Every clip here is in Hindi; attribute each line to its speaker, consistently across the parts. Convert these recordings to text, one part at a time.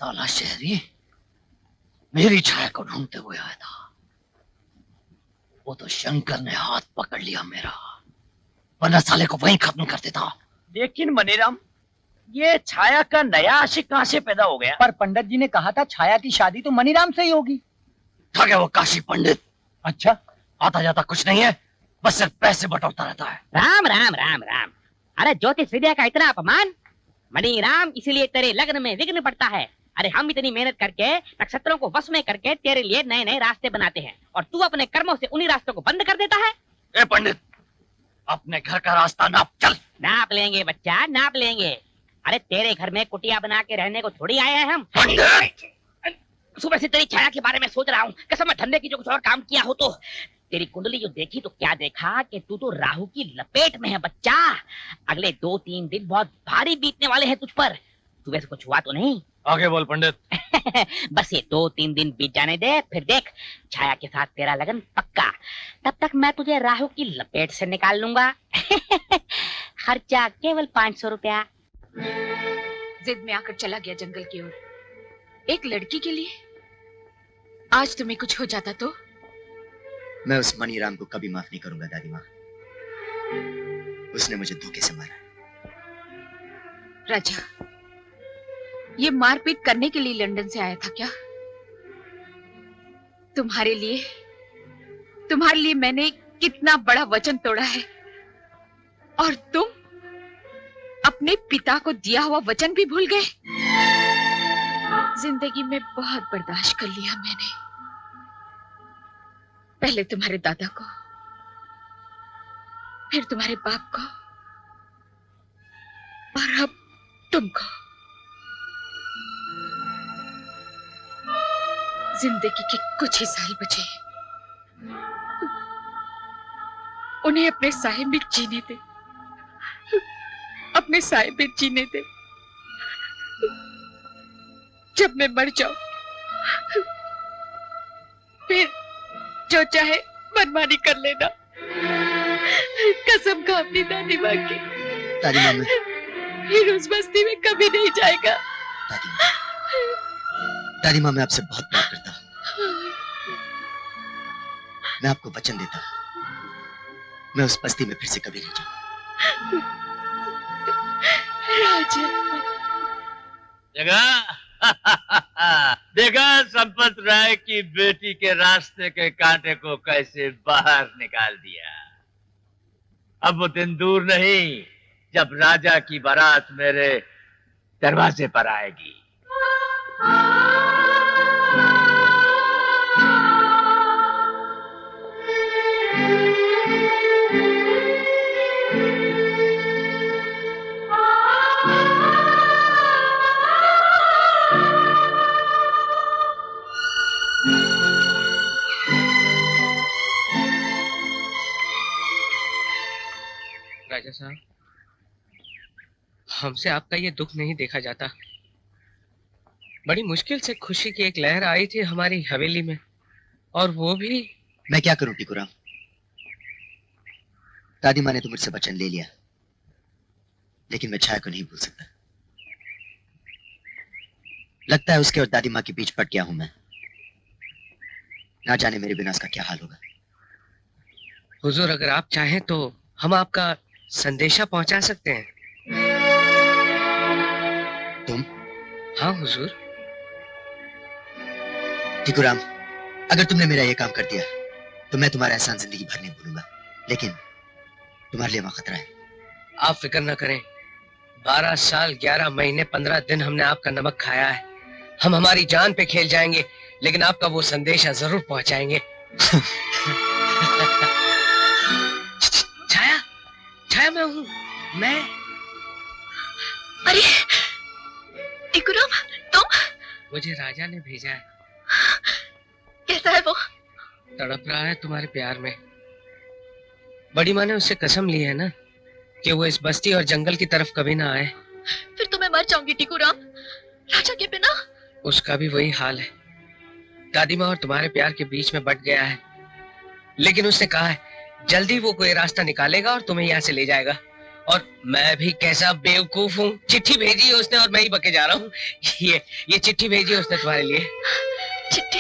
Speaker 1: साला शहरी मेरी छाया को ढूंढते हुए आया था। वो तो शंकर ने हाथ पकड़ लिया मेरा, वरना साले को वहीं खत्म कर देता।
Speaker 2: लेकिन मनीराम, ये छाया का नया आशिक कहां से पैदा हो गया?
Speaker 3: पर पंडित जी ने कहा था छाया की शादी तो मनीराम से ही होगी।
Speaker 1: था क्या वो काशी पंडित?
Speaker 3: अच्छा,
Speaker 1: आता जाता कुछ नहीं है, बस सिर्फ पैसे बटोरता रहता है।
Speaker 4: राम राम राम राम। अरे ज्योतिष विद्या का इतना अपमान। मनीराम, इसीलिए तेरे लग्न में विघ्न पड़ता है। अरे हम इतनी मेहनत करके नक्षत्रों को वश में करके तेरे लिए नए नए रास्ते बनाते हैं और तू अपने कर्मों से उन्हीं रास्तों को बंद कर देता है।
Speaker 1: ए पंडित, अपने घर का रास्ता नाप चल।
Speaker 4: नाप लेंगे बच्चा, नाप लेंगे। अरे तेरे घर में कुटिया बना के रहने को थोड़ी आए हैं हम।
Speaker 1: पंडित,
Speaker 4: सुबह से तेरी छाया के बारे में सोच रहा हूँ, कसम है धंधे की जो कुछ और काम किया हो तो। तेरी कुंडली जो देखी तो क्या देखा कि तू तो राहु की लपेट में है बच्चा। अगले 2-3 दिन बहुत भारी बीतने वाले हैं तुझ पर। सुबह से कुछ हुआ तो नहीं?
Speaker 1: आगे बोल पंडित।
Speaker 4: बस ये 2-3 दिन बीत जाने दे, फिर देख छाया के साथ तेरा लगन पक्का। तब तक मैं तुझे राहु की लपेट से निकाल लूंगा। खर्चा केवल 500 रुपया।
Speaker 5: जिद में आकर चला गया जंगल की ओर, एक लड़की के लिए। आज तुम्हें कुछ हो जाता तो?
Speaker 6: मैं उस मनीराम को कभी माफ नहीं करूंगा दादी माँ। उसने मुझे धोखे से मारा।
Speaker 5: राजा, ये मारपीट करने के लिए लंदन से आया था क्या? तुम्हारे लिए मैंने कितना बड़ा वचन तोड़ा है, और तुम अपने पिता को दिया हुआ वचन भी भूल गए। जिंदगी में बहुत बर्दाश्त कर लिया मैंने। पहले तुम्हारे दादा को, फिर तुम्हारे बाप को, और अब तुमको। जिंदगी के कुछ ही साल बचे, उन्हें अपने साए में जीने दे, अपने साए में जीने दे। जब मैं मर जाऊं, फिर जो चाहे मनमानी कर लेना। कसम खा अपनी दादी माँ की।
Speaker 6: दादी माँ,
Speaker 5: फिर उस बस्ती में कभी नहीं जाएगा।
Speaker 6: दादी माँ, मैं आपसे बहुत प्यार करता हूँ। मैं आपको वचन देता हूँ, मैं उस बस्ती में फिर से कभी नहीं जाऊंगा।
Speaker 7: जगह देखा संपत राय की बेटी के रास्ते के कांटे को कैसे बाहर निकाल दिया। अब वो दिन दूर नहीं जब राजा की बारात मेरे दरवाजे पर आएगी।
Speaker 8: राजा साहब, हमसे आपका ये दुख नहीं देखा जाता। बड़ी मुश्किल से खुशी की एक लहर आई थी हमारी हवेली में, और वो भी।
Speaker 6: मैं क्या करूं टिकुराम? दादी माँ ने तो मुझसे वचन ले लिया, लेकिन मैं छाया को नहीं भूल सकता। लगता है उसके और दादी माँ के बीच पट गया हूं मैं। ना जाने मेरे बिना उसका क्या हाल होगा।
Speaker 8: हुजूर, अगर आप चाहें तो हम आपका संदेशा पहुंचा सकते हैं।
Speaker 6: तुम?
Speaker 8: हाँ हुजूर।
Speaker 6: टिकुराम, अगर तुमने मेरा ये काम कर दिया तो मैं तुम्हारा एहसान जिंदगी भर नहीं भूलूंगा, लेकिन तुम्हारे लिए वहां खतरा है।
Speaker 8: आप फिक्र न करें। 12 साल 11 महीने 15 दिन हमने आपका नमक खाया है। हम हमारी जान पे खेल जाएंगे, लेकिन आपका वो संदेशा जरूर पहुंचाएंगे। छाया, छाया मैं हूँ, मैं।
Speaker 5: अरे टिकुराम, तुम?
Speaker 8: मुझे राजा ने भेजा है।
Speaker 5: कैसा है वो?
Speaker 8: तड़प रहा है तुम्हारे प्यार में। बड़ी माँ ने उससे कसम ली है ना कि वो इस बस्ती और जंगल की तरफ कभी ना आए।
Speaker 5: फिर तो मैं मर जाऊंगी टिकुराम, राजा के बिना।
Speaker 8: उसका भी वही हाल है। दादी माँ और तुम्हारे प्यार के बीच में बट गया है, लेकिन उसने कहा है जल्दी वो कोई रास्ता निकालेगा और तुम्हें यहाँ से ले जाएगा। और मैं भी कैसा बेवकूफ हूँ, चिट्ठी भेजी है उसने और मैं ही बके जा रहा हूँ। ये चिट्ठी भेजी है उसने तुम्हारे लिए।
Speaker 5: चिट्ठी?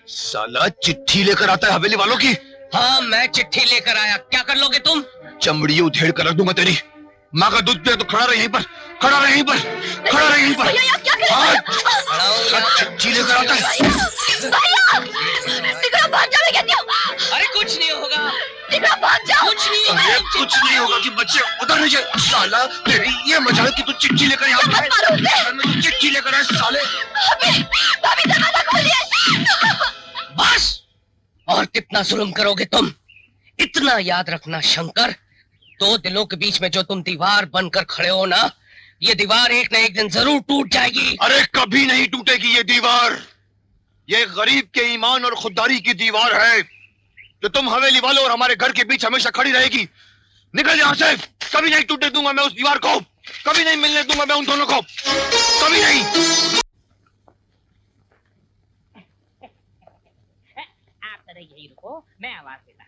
Speaker 9: साला चिट्ठी लेकर आता है हवेली वालों की।
Speaker 8: हाँ, मैं चिट्ठी लेकर आया। क्या कर लोगे तुम?
Speaker 9: चमड़ी उधेड़ कर रख दूंगा तेरी। माँ का दूध पिया तो खड़ा रहे यहीं पर, खड़ा रहे यहीं पर, खड़ा रहे यहीं पर। चिट्ठी लेकर आता है।
Speaker 5: भाग जाओ, मैं कहती हूँ।
Speaker 8: अरे कुछ नहीं होगा,
Speaker 5: भाग जाओ।
Speaker 8: कुछ नहीं
Speaker 9: अरे कुछ नहीं होगा कि बच्चे उधर नहीं जाए। साला तेरी ये मजाल कि तू चिट्ठी लेकर यहाँ पे आए। तू चिट्ठी लेकर आए साले।
Speaker 5: भाभी दरवाजा खोलिए।
Speaker 8: बस, और कितना जुल्म करोगे तुम? इतना याद रखना शंकर, दो दिलों के बीच में जो तुम दीवार बनकर खड़े हो ना, ये दीवार एक न एक दिन जरूर टूट जाएगी।
Speaker 9: अरे कभी नहीं टूटेगी ये दीवार। ये गरीब के ईमान और खुददारी की दीवार है जो तुम हवेली वालों और हमारे घर के बीच हमेशा खड़ी रहेगी। निकल यहाँ से। कभी नहीं टूटने दूंगा मैं उस दीवार को, कभी नहीं मिलने दूंगा मैं उन दोनों को, कभी नहीं।
Speaker 4: आप तरह यही रुको, मैं आवाज देता।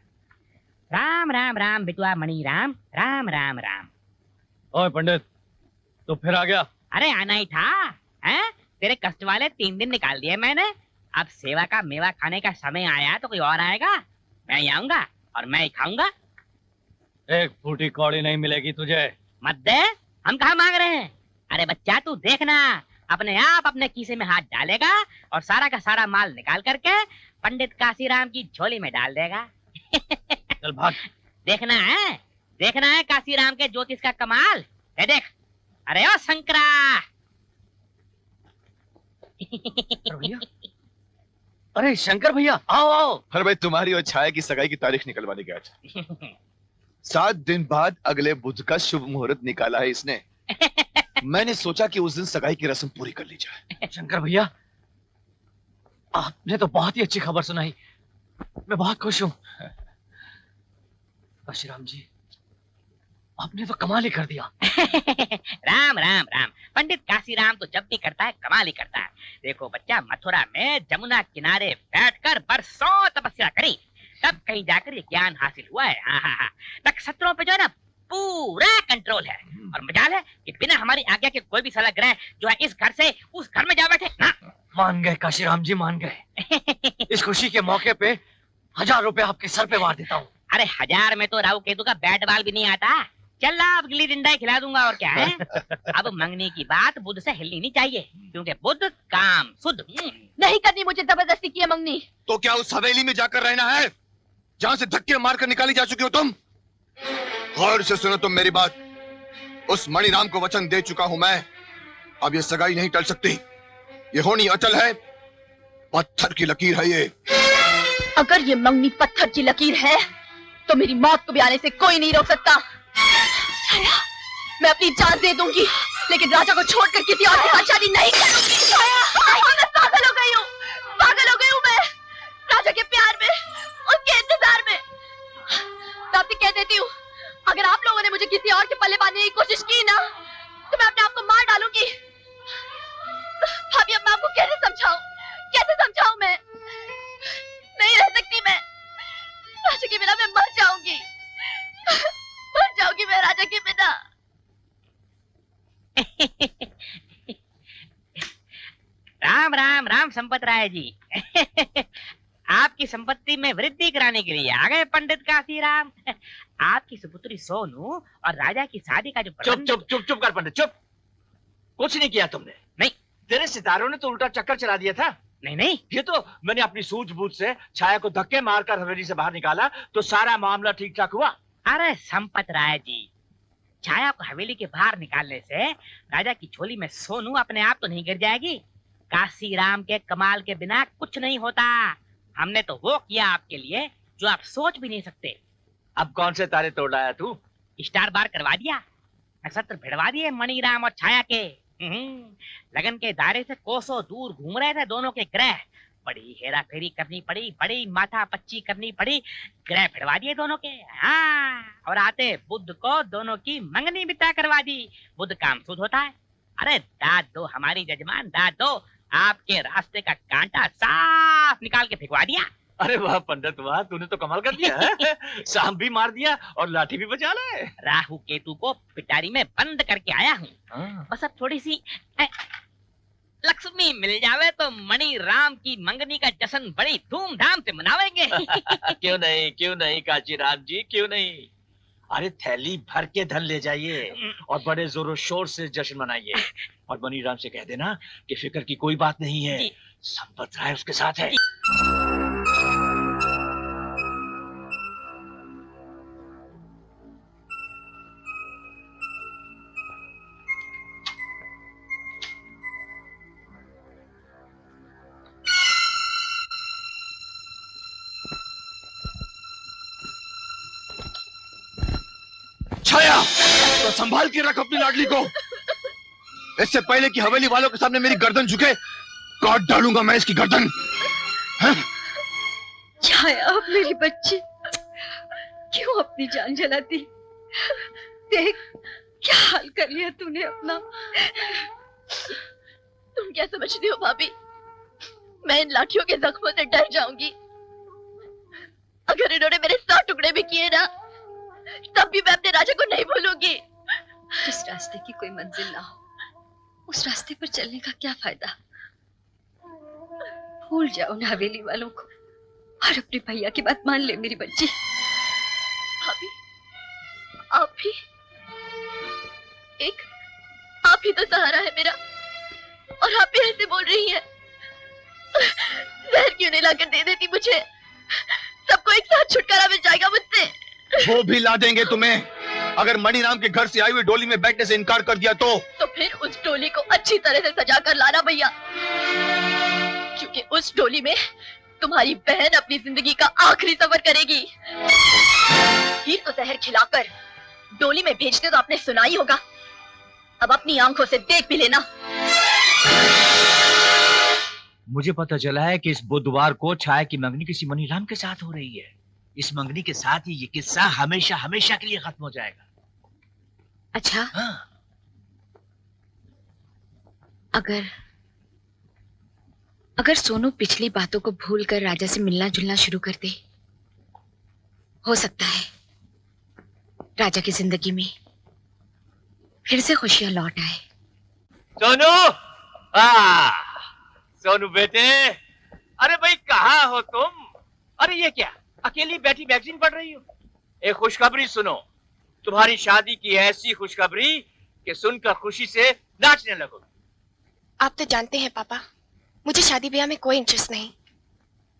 Speaker 4: राम राम राम बिटुआ मणि राम, राम राम राम।
Speaker 7: ओए पंडित, तो फिर आ गया?
Speaker 4: अरे आना ही था। हैं? तेरे कष्ट वाले 3 दिन निकाल दिए मैंने। अब सेवा का मेवा खाने का समय आया तो कोई और आएगा? मैं ही आऊंगा और मैं ही खाऊंगा।
Speaker 7: एक फूटी कौड़ी नहीं मिलेगी तुझे।
Speaker 4: मत दे, हम कहाँ मांग रहे हैं। अरे बच्चा तू देखना, अपने आप अपने कीसे में हाथ डालेगा और सारा का सारा माल निकाल करके पंडित काशीराम की झोली में डाल देगा।
Speaker 7: चल भाग।
Speaker 4: देखना है काशीराम के ज्योतिष का कमाल। ये देख। अरे ओ शंकरा।
Speaker 3: अरे शंकर भैया, आओ आओ।
Speaker 9: अरे भाई, तुम्हारी और छाया की सगाई की तारीख निकलवाने गया था। 7 दिन बाद अगले बुध का शुभ मुहूर्त निकाला है इसने। मैंने सोचा कि उस दिन सगाई की रस्म पूरी कर ली जाए।
Speaker 3: शंकर भैया, आपने तो बहुत ही अच्छी खबर सुनाई। मैं बहुत खुश हूँ। काशीराम जी, आपने तो कमाल ही कर दिया।
Speaker 4: राम राम राम। पंडित काशीराम तो जब भी करता है कमाल ही करता है। देखो बच्चा, मथुरा में जमुना किनारे बैठकर बरसों तपस्या करी, तब कहीं जाकर ये ज्ञान हासिल हुआ है। हाँ। तक शत्रुओं पे जो है ना पूरा कंट्रोल है। और मजाल है कि बिना हमारी आज्ञा के कोई भी साला ग्रह जो है इस घर से उस घर में जा बैठे ना।
Speaker 3: मान गए काशीराम जी, मान गए। इस खुशी के मौके पे 1000 रुपए आपके सर पे वार देता हूँ।
Speaker 4: अरे 1000 में तो राहु केतु का बैट बॉल भी नहीं आता। चल अब गिल्ली डंडा खिला दूंगा और क्या है। अब मंगने की बात बुध से हिलनी नहीं चाहिए, क्योंकि बुध काम शुद्ध।
Speaker 5: नहीं करनी मुझे जबरदस्ती की है मंगनी।
Speaker 9: तो क्या उस हवेली में जाकर रहना है जहां से धक्के मारकर निकाली जा चुकी हो तुम? गौर से सुनो तुम मेरी बात। उस मणिराम को वचन दे चुका हूं मैं। अब ये सगाई नहीं टल सकती। ये होनी अचल है, पत्थर की लकीर है ये।
Speaker 5: अगर ये मंगनी पत्थर की लकीर है तो मेरी मौत को भी आने से कोई नहीं रोक सकता। मैं अपनी जान दे दूंगी, लेकिन राजा को छोड़कर किसी और के साथ शादी नहीं करूंगी। मैं पागल हो गई हूँ, पागल हो गई हूँ मैं राजा के प्यार में, उसके इंतजार में। मैं आपसे कह देती हूँ, अगर आप लोगों ने मुझे किसी और के पल्ले बांधने की कोशिश की ना, तो मैं अपने आप को मार डालूंगी। भाभी, अब मैं आपको कैसे समझाऊं मैं? नहीं रह सकती मैं राजा के बिना। मैं मर जाऊंगी मैं राजा के बिना।
Speaker 4: राम राम राम संपत राय जी। आपकी संपत्ति में वृद्धि कराने के लिए आ गए पंडित काशीराम। आपकी सुपुत्री सोनू और राजा की शादी का जो
Speaker 2: चुप कर पंडित, चुप। कुछ नहीं किया तुमने।
Speaker 4: नहीं,
Speaker 2: तेरे सितारों ने तो उल्टा चक्कर चला दिया था।
Speaker 4: नहीं,
Speaker 2: ये तो मैंने अपनी सूझबूझ से छाया को धक्के मारकर हवेली से बाहर निकाला तो सारा मामला ठीक ठाक हुआ।
Speaker 4: अरे संपत राय जी, छाया को हवेली के बाहर निकालने से राजा की झोली में सोनू अपने आप तो नहीं गिर जाएगी। काशीराम के कमाल के बिना कुछ नहीं होता। हमने तो वो किया आपके लिए जो आप सोच भी नहीं सकते।
Speaker 2: अब कौन से तारे तोड़ लाया तू?
Speaker 4: स्टार बार करवा दिया, नक्षत्र भिड़वा दिए मणिराम और छाया के। लगन के दायरे से कोसों दूर घूम रहे थे दोनों के ग्रह। बड़ी हेरा फेरी करनी पड़ी, बड़ी माथा पच्ची करनी पड़ी, ग्रह भिड़वा दिए दोनों के। हाँ, और आते बुध को दोनों की मंगनी भी तय करवा दी। बुध काम शुद्ध होता है। अरे दाद दो हमारी जजमान, दाद दो। आपके रास्ते का कांटा साफ निकाल के फेंकवा दिया।
Speaker 2: अरे वाह पंडित वाह, तूने तो कमाल कर दिया है। सांप भी मार दिया और लाठी भी बचा लाए।
Speaker 4: राहु केतु को पिटारी में बंद करके आया हूँ। बस अब थोड़ी सी लक्ष्मी मिल जावे तो मणि राम की मंगनी का जश्न बड़ी धूमधाम से मनावेंगे।
Speaker 2: क्यों नहीं काची राम जी, क्यों नहीं। अरे थैली भर के धन ले जाइए और बड़े जोरों शोर से जश्न मनाइए। और मणि राम से कह देना कि फिक्र की कोई बात नहीं है, संपत राय उसके साथ है।
Speaker 9: छाया, तो संभाल के रख अपनी लाडली को। इससे पहले कि हवेली वालों के सामने मेरी गर्दन झुके, काट डालूंगा मैं इसकी गर्दन।
Speaker 5: छाया, अब मेरी बच्ची क्यों अपनी जान जलाती? देख क्या हाल कर लिया तूने अपना। तुम क्या समझती हो भाभी, मैं इन लाठियों के जख्मों से डर जाऊंगी? अगर इन्होंने मेरे 100 टुकड़े भी किए ना, तब भी मैं अपने राजा को नहीं भूलूंगी। जिस रास्ते की कोई मंजिल ना हो, उस रास्ते पर चलने का क्या फायदा? भूल जाओ ना हवेली वालों को और अपने भैया की बात मान ले मेरी बच्ची। भाभी, आप भी आप ही तो सहारा है मेरा, और आप भी ऐसे बोल रही हैं। जहर क्यों नहीं लाकर दे देती मुझे? सबको एक साथ छुटकारा मिल जाएगा मुझसे।
Speaker 9: वो भी ला देंगे तुम्हें। अगर मणिराम के घर से आई हुई डोली में बैठने से इनकार कर दिया तो
Speaker 5: फिर उस डोली को अच्छी तरह से सजा कर लाना भैया, क्योंकि उस डोली में तुम्हारी बहन अपनी जिंदगी का आखिरी सफर करेगी। हीर को जहर खिलाकर डोली में भेजते तो आपने सुना ही होगा, अब अपनी आंखों से देख भी लेना।
Speaker 2: मुझे पता चला है कि इस बुधवार को छाया की मंगनी किसी मणिराम के साथ हो रही है। इस मंगनी के साथ ही ये किस्सा हमेशा हमेशा के लिए खत्म हो जाएगा।
Speaker 5: अच्छा,
Speaker 2: हाँ।
Speaker 5: अगर सोनू पिछली बातों को भूलकर राजा से मिलना जुलना शुरू कर दे, हो सकता है राजा की जिंदगी में फिर से खुशियां लौट आए।
Speaker 7: सोनू, सोनू बेटे, अरे भाई कहाँ हो तुम? अरे ये क्या, अकेली बैठी मैगजीन पढ़ रही हो? एक खुशखबरी सुनो, तुम्हारी शादी की ऐसी खुशखबरी कि सुनकर खुशी से नाचने लगो।
Speaker 10: आप तो जानते हैं पापा, मुझे शादी ब्याह में कोई इंटरेस्ट नहीं।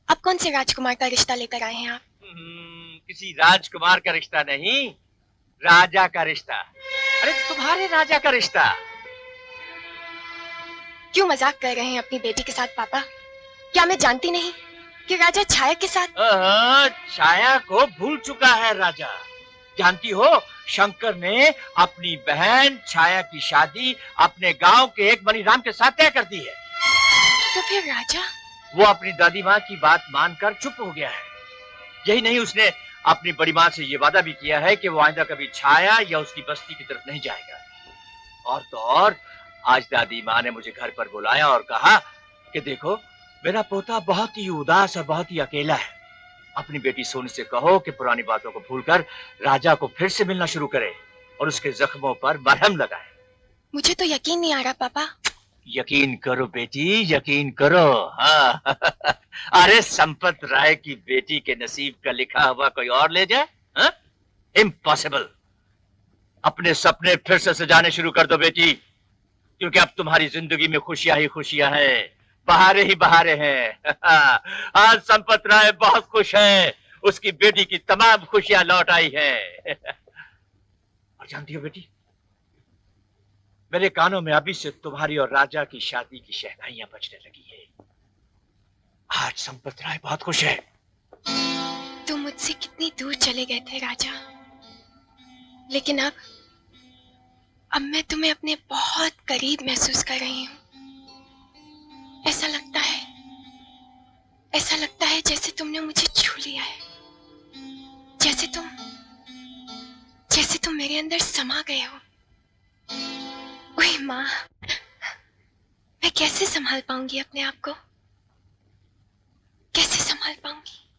Speaker 10: अब कौन से राजकुमार का रिश्ता लेकर आए हैं आप?
Speaker 7: किसी राजकुमार का रिश्ता नहीं, राजा का रिश्ता। अरे तुम्हारे राजा का रिश्ता।
Speaker 10: क्यों मजाक कर रहे हैं अपनी बेटी के साथ पापा? क्या मैं जानती नहीं कि राजा छाया के साथ?
Speaker 7: छाया को भूल चुका है राजा। जानती हो, शंकर ने अपनी बहन छाया की शादी अपने गांव के एक मणिराम के साथ तय कर दी है।
Speaker 10: तो फिर राजा?
Speaker 7: वो अपनी दादी माँ की बात मानकर चुप हो गया है। यही नहीं, उसने अपनी बड़ी माँ से ये वादा भी किया है कि वो आइंदा कभी छाया या उसकी बस्ती की तरफ नहीं जाएगा। और तो और आज दादी माँ ने मुझे घर पर बुलाया और कहा कि देखो, मेरा पोता बहुत ही उदास और बहुत ही अकेला है। अपनी बेटी सोनी से कहो कि पुरानी बातों को भूलकर राजा को फिर से मिलना शुरू करे और उसके जख्मों पर मरहम लगाए।
Speaker 10: मुझे तो यकीन नहीं आ रहा पापा।
Speaker 7: यकीन करो बेटी, यकीन करो। हाँ। अरे संपत राय की बेटी के नसीब का लिखा हुआ कोई और ले जाए? हाँ? इम्पॉसिबल। अपने सपने फिर से सजाने शुरू कर दो बेटी, क्योंकि अब तुम्हारी जिंदगी में खुशियां ही खुशियां हैं, बहारे ही बहारे हैं। आज संपत राय बहुत खुश है, उसकी बेटी की तमाम खुशियां लौट आई हैं। और जानती हो बेटी, मेरे कानों में अभी से तुम्हारी और राजा की शादी की शहनाइयां बजने लगी है। आज संपत राय बहुत खुश है।
Speaker 10: तुम मुझसे कितनी दूर चले गए थे राजा, लेकिन अब मैं तुम्हें अपने बहुत करीब महसूस कर रही हूँ। ऐसा लगता है जैसे तुमने मुझे छू लिया है, जैसे तुम मेरे अंदर समा गए हो। ओए माँ, मैं कैसे संभाल पाऊंगी अपने आप को? कैसे संभाल पाऊंगी?